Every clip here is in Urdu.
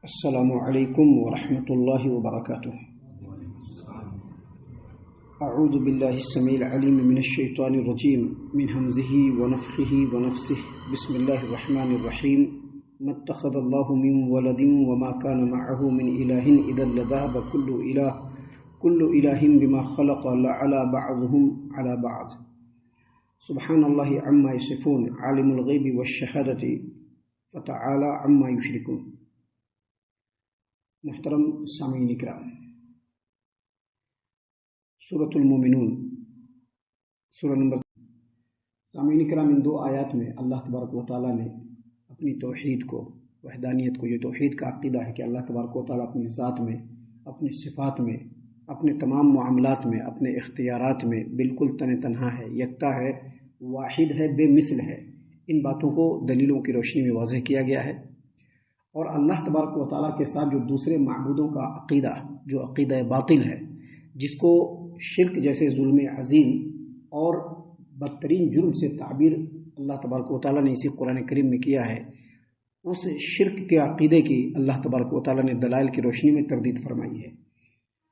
السلام علیکم ورحمۃ اللہ وبرکاتہ۔ اعوذ باللہ السمیع العلیم من الشیطان الرجیم من ہمزہ ونفخہ ونفثہ بسم اللہ الرحمن الرحیم ما اتخذ اللہ من ولد وما كان معه من الہ اذا لذهب كل الہ بما خلق لعلى بعضهم على بعض سبحان اللہ عما یصفون عالم الغیب والشہادۃ فتعالی عما یشرکون۔ محترم سامعین اکرام، سورۃ المومنون سورہ نمبر سامعین اکرام، ان دو آیات میں اللہ تبارک و تعالیٰ نے اپنی توحید کو، وحدانیت کو، یہ توحید کا عقیدہ ہے کہ اللہ تبارک و تعالیٰ اپنی ذات میں، اپنی صفات میں، اپنے تمام معاملات میں، اپنے اختیارات میں بالکل تنہا ہے، یکتا ہے، واحد ہے، بے مثل ہے۔ ان باتوں کو دلیلوں کی روشنی میں واضح کیا گیا ہے، اور اللہ تبارک و تعالیٰ کے ساتھ جو دوسرے معبودوں کا عقیدہ، جو عقیدہ باطل ہے، جس کو شرک جیسے ظلم عظیم اور بدترین جرم سے تعبیر اللہ تبارک و تعالیٰ نے اسی قرآن کریم میں کیا ہے، اس شرک کے عقیدے کی اللہ تبارک و تعالیٰ نے دلائل کی روشنی میں تردید فرمائی ہے۔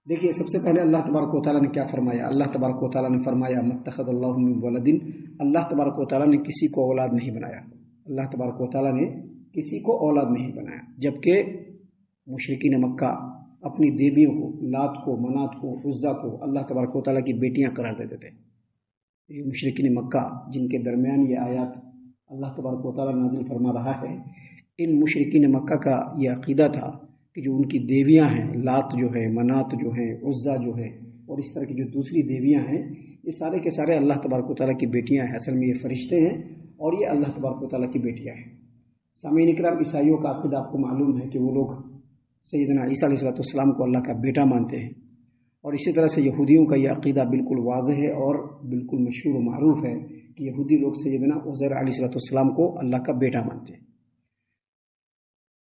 دیکھیے، سب سے پہلے اللہ تبارک و تعالیٰ نے کیا فرمایا؟ اللہ تبارک و تعالیٰ نے فرمایا ما اتخذ اللہ من ولد، اللہ تبارک و تعالیٰ نے کسی کو اولاد نہیں بنایا۔ اللہ تبارک و تعالیٰ نے کسی کو اولاد نہیں بنایا، جبکہ مشرکین مکہ اپنی دیویوں کو، لات کو، منات کو، عزا کو اللہ تبارک و تعالیٰ کی بیٹیاں قرار دیتے تھے۔ یہ مشرکین مکہ جن کے درمیان یہ آیات اللہ تبارک و تعالیٰ نازل فرما رہا ہے، ان مشرکین مکہ کا یہ عقیدہ تھا کہ جو ان کی دیویاں ہیں، لات جو ہے، منات جو ہے، عزا جو ہے، اور اس طرح کی جو دوسری دیویاں ہیں، یہ سارے کے سارے اللہ تبارک و تعالیٰ کی بیٹیاں ہیں۔ اصل میں یہ فرشتے ہیں اور یہ اللہ تبارک و تعالیٰ کی بیٹیاں ہیں۔ سامعین اکرام، عیسائیوں کا عقیدہ آپ کو معلوم ہے کہ وہ لوگ سیدنا عیسیٰ علیہ السلام کو اللہ کا بیٹا مانتے ہیں، اور اسی طرح سے یہودیوں کا یہ عقیدہ بالکل واضح ہے اور بالکل مشہور و معروف ہے کہ یہودی لوگ سیدنا عزیر علیہ السلام کو اللہ کا بیٹا مانتے ہیں۔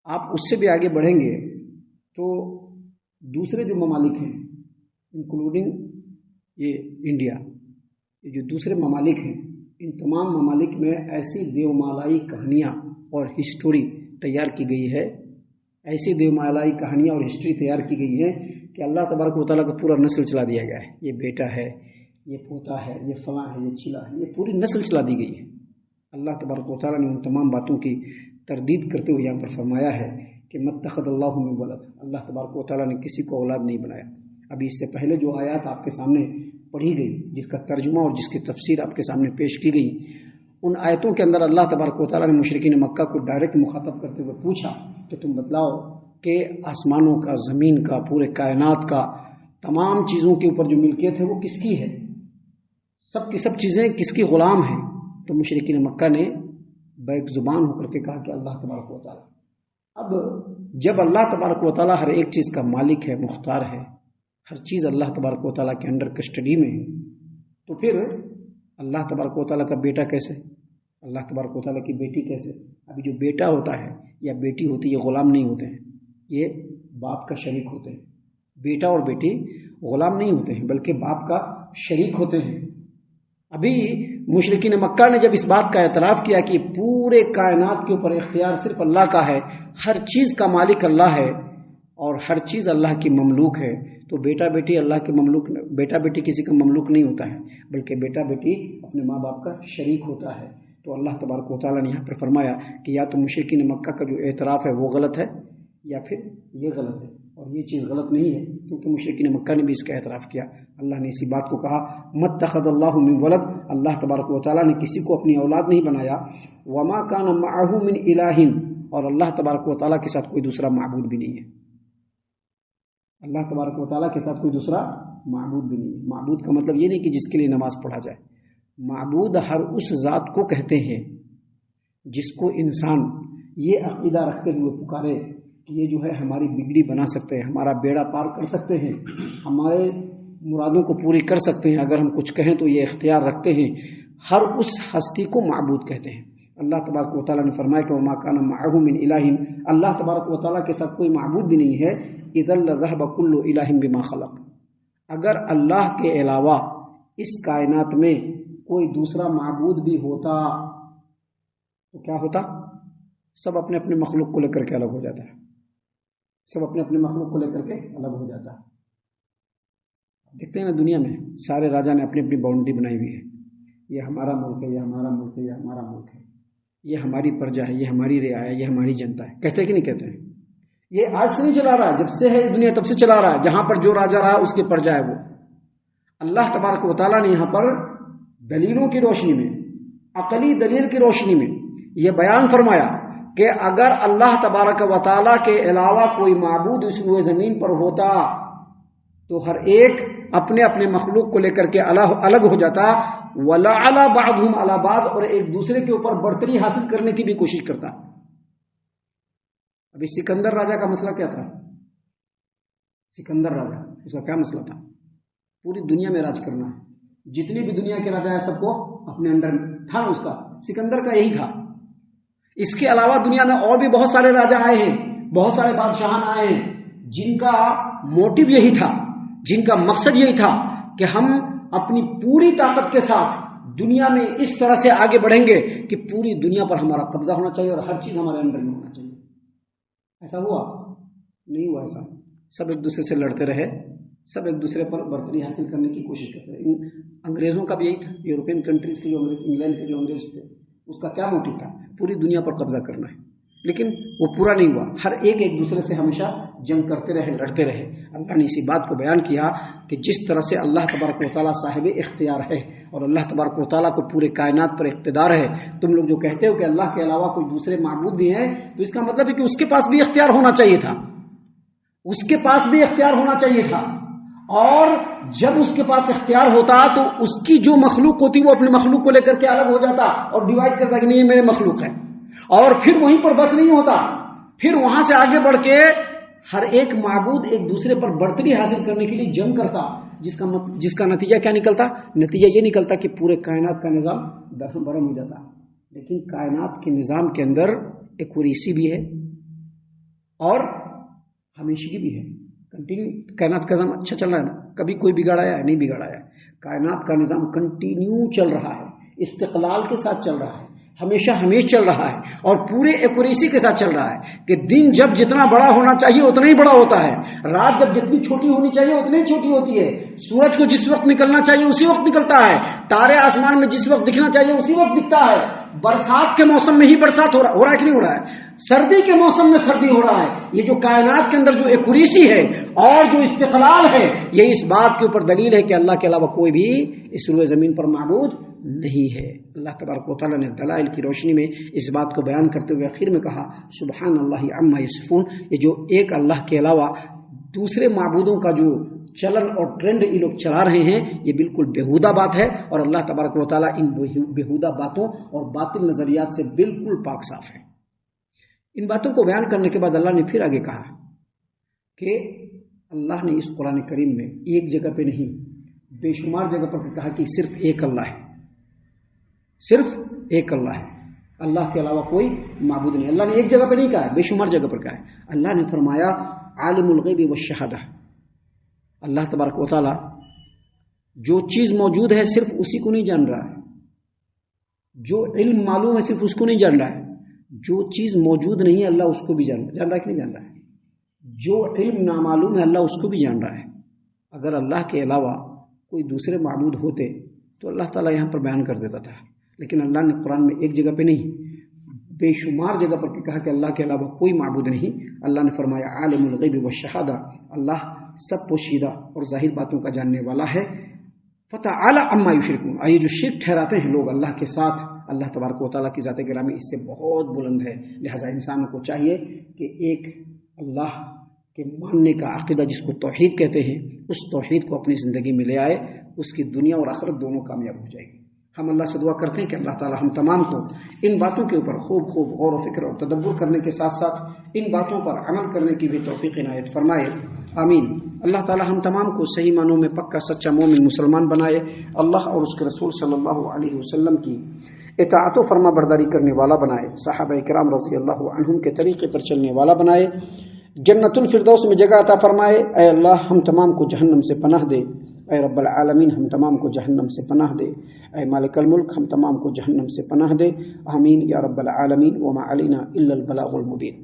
آپ اس سے بھی آگے بڑھیں گے تو دوسرے جو ممالک ہیں، انکلوڈنگ یہ انڈیا، یہ جو دوسرے ممالک ہیں، ان تمام ممالک میں ایسی دیومالائی کہانیاں اور ہسٹوری تیار کی گئی ہے، ایسی دیومالائی کہانیاں اور ہسٹری تیار کی گئی ہے کہ اللہ تبارک و تعالیٰ کا پورا نسل چلا دیا گیا ہے۔ یہ بیٹا ہے، یہ پوتا ہے، یہ فلاں ہے، یہ چلا ہے، یہ پوری نسل چلا دی گئی ہے۔ اللہ تبارک و تعالیٰ نے ان تمام باتوں کی تردید کرتے ہوئے یہاں پر فرمایا ہے کہ ما اتخذ اللہ من ولد، اللہ تبارک و تعالیٰ نے کسی کو اولاد نہیں بنایا۔ ابھی اس سے پہلے جو آیات آپ کے سامنے پڑھی گئی، جس کا ترجمہ اور جس کی تفسیر آپ کے سامنے پیش کی گئی، ان آیتوں کے اندر اللہ تبارک و تعالیٰ نے مشرکین مکہ کو ڈائریکٹ مخاطب کرتے ہوئے پوچھا کہ تم بتلاؤ کہ آسمانوں کا، زمین کا، پورے کائنات کا، تمام چیزوں کے اوپر جو ملکیت ہے وہ کس کی ہے؟ سب کی سب چیزیں کس کی غلام ہیں؟ تو مشرکین مکہ نے بیک زبان ہو کر کے کہا کہ اللہ تبارک و تعالیٰ۔ اب جب اللہ تبارک و تعالیٰ ہر ایک چیز کا مالک ہے، مختار ہے، ہر چیز اللہ تبارک و تعالیٰ کے انڈر کسٹڈی میں ہے، تو پھر اللہ تبارک و تعالیٰ کا بیٹا کیسے؟ اللہ تبارک و تعالیٰ کی بیٹی کیسے؟ ابھی جو بیٹا ہوتا ہے یا بیٹی ہوتی ہے، یہ غلام نہیں ہوتے ہیں، یہ باپ کا شریک ہوتے ہیں۔ بیٹا اور بیٹی غلام نہیں ہوتے ہیں بلکہ باپ کا شریک ہوتے ہیں۔ ابھی مشرکین مکہ نے جب اس بات کا اعتراف کیا کہ پورے کائنات کے اوپر اختیار صرف اللہ کا ہے، ہر چیز کا مالک اللہ ہے اور ہر چیز اللہ کی مملوک ہے، تو بیٹا بیٹی اللہ کے مملوک، بیٹا بیٹی کسی کا مملوک نہیں ہوتا ہے بلکہ بیٹا بیٹی اپنے ماں باپ کا شریک ہوتا ہے۔ تو اللہ تبارک و تعالیٰ نے یہاں پر فرمایا کہ یا تو مشرکین مکہ کا جو اعتراف ہے وہ غلط ہے یا پھر یہ غلط ہے، اور یہ چیز غلط نہیں ہے کیونکہ مشرکین مکہ نے بھی اس کا اعتراف کیا۔ اللہ نے اسی بات کو کہا ما اتخذ اللہ من ولد، اللہ تبارک و تعالیٰ نے کسی کو اپنی اولاد نہیں بنایا، وما کان معه من الہ، اور اللہ تبارک و تعالیٰ کے ساتھ کوئی دوسرا معبود بھی نہیں ہے۔ اللہ تبارک و تعالیٰ کے ساتھ کوئی دوسرا معبود بھی نہیں ہے۔ معبود کا مطلب یہ نہیں کہ جس کے لیے نماز پڑھا جائے، معبود ہر اس ذات کو کہتے ہیں جس کو انسان یہ عقیدہ رکھتے ہوئے پکارے کہ یہ جو ہے ہماری بگڑی بنا سکتے ہیں، ہمارا بیڑا پار کر سکتے ہیں، ہمارے مرادوں کو پوری کر سکتے ہیں، اگر ہم کچھ کہیں تو یہ اختیار رکھتے ہیں، ہر اس ہستی کو معبود کہتے ہیں۔ اللہ تبارک و تعالیٰ نے فرمایا کہ وما کان معه من الہ، اللہ تبارک و تعالیٰ کے ساتھ کوئی معبود بھی نہیں ہے، اذا لذهب كل الہ بما خلق، اگر اللہ کے علاوہ اس کائنات میں کوئی دوسرا معبود بھی ہوتا تو کیا ہوتا؟ سب اپنے اپنے مخلوق کو لے کر کے الگ ہو جاتا ہے۔ سب اپنے اپنے مخلوق کو لے کر کے الگ ہو جاتا ہے. دیکھتے ہیں نا دنیا میں سارے راجا نے اپنی اپنی باؤنڈری بنائی ہوئی ہے. یہ ہمارا ملک ہے، یہ ہمارا ملک ہے، یہ ہمارا ملک ہے، یہ ہماری پرجا ہے، یہ ہماری رعایا ہے، یہ ہماری جنتا ہے. کہتے ہیں کہ نہیں کہتے ہیں؟ یہ آج سے نہیں چلا رہا، جب سے ہے دنیا تب سے چلا رہا ہے. جہاں پر جو راجا رہا اس کی پرجا ہے وہ. اللہ تبارک و تعالیٰ نے یہاں پر دلیلوں کی روشنی میں، عقلی دلیل کی روشنی میں یہ بیان فرمایا کہ اگر اللہ تبارک و تعالیٰ کے علاوہ کوئی معبود اس روئے زمین پر ہوتا تو ہر ایک اپنے اپنے مخلوق کو لے کر کے الگ ہو جاتا. وَلَعَلَى بَعْضُهُمْ عَلَى بَعْضٍ، اور ایک دوسرے کے اوپر برتری حاصل کرنے کی بھی کوشش کرتا. ابھی سکندر راجا کا مسئلہ کیا تھا؟ سکندر راجا اس کا کیا مسئلہ تھا؟ پوری دنیا میں راج کرنا ہے. جتنے بھی دنیا کے راجا ہیں سب کو اپنے انڈر تھا اس کا. سکندر کا یہی تھا. اس کے علاوہ دنیا میں اور بھی بہت سارے راجا آئے ہیں، بہت سارے بادشاہان آئے ہیں جن کا موٹو یہی تھا، جن کا مقصد یہی تھا کہ ہم اپنی پوری طاقت کے ساتھ دنیا میں اس طرح سے آگے بڑھیں گے کہ پوری دنیا پر ہمارا قبضہ ہونا چاہیے اور ہر چیز ہمارے انڈر میں ہونا چاہیے. ایسا ہوا؟ نہیں ہوا ایسا. سب ایک دوسرے سے لڑتے رہے، سب ایک دوسرے پر برتری حاصل کرنے کی کوشش کرتے رہے. انگریزوں کا بھی یہی تھا. یورپین کنٹریز کے جو انگلینڈ کے جو انگریز تھے اس کا کیا موٹو تھا؟ پوری دنیا پر قبضہ کرنا ہے. لیکن وہ پورا نہیں ہوا. ہر ایک دوسرے سے ہمیشہ جنگ کرتے رہے، لڑتے رہے. اللہ نے اسی بات کو بیان کیا کہ جس طرح سے اللہ تبارک و تعالیٰ صاحب اختیار ہے اور اللہ تبارک و تعالیٰ کو پورے کائنات پر اقتدار ہے. تم لوگ جو کہتے ہو کہ اللہ کے علاوہ کوئی دوسرے معبود بھی ہیں تو اس کا مطلب ہے کہ اس کے پاس بھی اختیار ہونا چاہیے تھا. اس کے پاس بھی اختیار ہونا چاہیے تھا. اور جب اس کے پاس اختیار ہوتا تو اس کی جو مخلوق ہوتی وہ اپنے مخلوق کو لے کر کے الگ ہو جاتا اور ڈیوائڈ کرتا کہ نہیں یہ میرے مخلوق ہے. اور پھر وہیں پر بس نہیں ہوتا، پھر وہاں سے آگے بڑھ کے ہر ایک معبود ایک دوسرے پر برتری حاصل کرنے کے لیے جنگ کرتا، جس کا نتیجہ کیا نکلتا؟ نتیجہ یہ نکلتا کہ پورے کائنات کا نظام درہم برہم ہو جاتا. لیکن کائنات کے نظام کے اندر ایک وریثی بھی ہے اور ہمیشگی بھی ہے. کنٹینیو کائنات کا نظام اچھا چل رہا ہے نا، کبھی کوئی بگاڑا ہے؟ نہیں بگاڑا ہے. کائنات کا نظام کنٹینیو چل رہا ہے، استقلال کے ساتھ چل رہا ہے، ہمیشہ چل رہا ہے اور پورے ایکوریسی کے ساتھ چل رہا ہے کہ دن جب جتنا بڑا ہونا چاہیے اتنا ہی بڑا ہوتا ہے، رات جب جتنی چھوٹی ہونی چاہیے اتنی ہی چھوٹی ہوتی ہے، سورج کو جس وقت نکلنا چاہیے اسی وقت نکلتا ہے، تارے آسمان میں جس وقت دکھنا چاہیے اسی وقت دکھتا ہے. برسات کے موسم میں ہی برسات ہو رہا ہے کہ نہیں ہو رہا ہے، سردی کے موسم میں سردی ہو رہا ہے. یہ جو کائنات کے اندر جو ایکوریسی ہے اور جو استقلال ہے یہ اس بات کے اوپر دلیل ہے کہ اللہ کے علاوہ کوئی بھی اس روئے زمین پر معبود نہیں ہے. اللہ تبارک و تعالیٰ نے دلائل کی روشنی میں اس بات کو بیان کرتے ہوئے آخر میں کہا سبحان اللہ عما یصفون. یہ جو ایک اللہ کے علاوہ دوسرے معبودوں کا جو چلن اور ٹرینڈ یہ لوگ چلا رہے ہیں یہ بالکل بےہودہ بات ہے اور اللہ تبارک و تعالیٰ ان بےہودہ باتوں اور باطل نظریات سے بالکل پاک صاف ہے. ان باتوں کو بیان کرنے کے بعد اللہ نے پھر آگے کہا کہ اللہ نے اس قرآن کریم میں ایک جگہ پہ نہیں بے شمار جگہ پر کہا کہ صرف ایک اللہ ہے، صرف ایک اللہ ہے، اللہ کے علاوہ کوئی معبود نہیں. اللہ نے ایک جگہ پہ نہیں کہا ہے، بے شمار جگہ پر کہا ہے. اللہ نے فرمایا عالم الغیب والشہادہ، اللہ تبارک و تعالی جو چیز موجود ہے صرف اسی کو نہیں جان رہا ہے، جو علم معلوم ہے صرف اس کو نہیں جان رہا ہے، جو چیز موجود نہیں ہے اللہ اس کو بھی جان رہا ہے کہ نہیں جان رہا ہے، جو علم نامعلوم ہے اللہ اس کو بھی جان رہا ہے. اگر اللہ کے علاوہ کوئی دوسرے معبود ہوتے تو اللہ تعالیٰ یہاں پر بیان کر دیتا تھا، لیکن اللہ نے قرآن میں ایک جگہ پہ نہیں بے شمار جگہ پر کہا کہ اللہ کے علاوہ کوئی معبود نہیں. اللہ نے فرمایا عالم الغیب والشہادہ، اللہ سب پوشیدہ اور ظاہر باتوں کا جاننے والا ہے. فتعالی عما یشرکون، یہ جو شرک ٹھہراتے ہیں لوگ اللہ کے ساتھ، اللہ تبارک و تعالیٰ کی ذات گرامی اس سے بہت بلند ہے. لہٰذا انسانوں کو چاہیے کہ ایک اللہ کے ماننے کا عقیدہ جس کو توحید کہتے ہیں اس توحید کو اپنی زندگی میں لے آئے، اس کی دنیا اور آخرت دونوں کامیاب ہو جائے گی. ہم اللہ سے دعا کرتے ہیں کہ اللہ تعالی ہم تمام کو ان باتوں کے اوپر خوب غور و فکر اور تدبر کرنے کے ساتھ ساتھ ان باتوں پر عمل کرنے کی بھی توفیق عنایت فرمائے. آمین. اللہ تعالی ہم تمام کو صحیح معنوں میں پکا سچا مومن مسلمان بنائے، اللہ اور اس کے رسول صلی اللہ علیہ وسلم کی اطاعت و فرما برداری کرنے والا بنائے، صحابہ کرام رضی اللہ عنہم کے طریقے پر چلنے والا بنائے، جنت الفردوس میں جگہ عطا فرمائے. اے اللہ ہم تمام کو جہنم سے پناہ دے، اے رب العالمین ہم تمام کو جہنم سے پناہ دے، اے مالک الملک ہم تمام کو جہنم سے پناہ دے. آمین یا رب العالمین. وما علینا الا البلاغ المبین.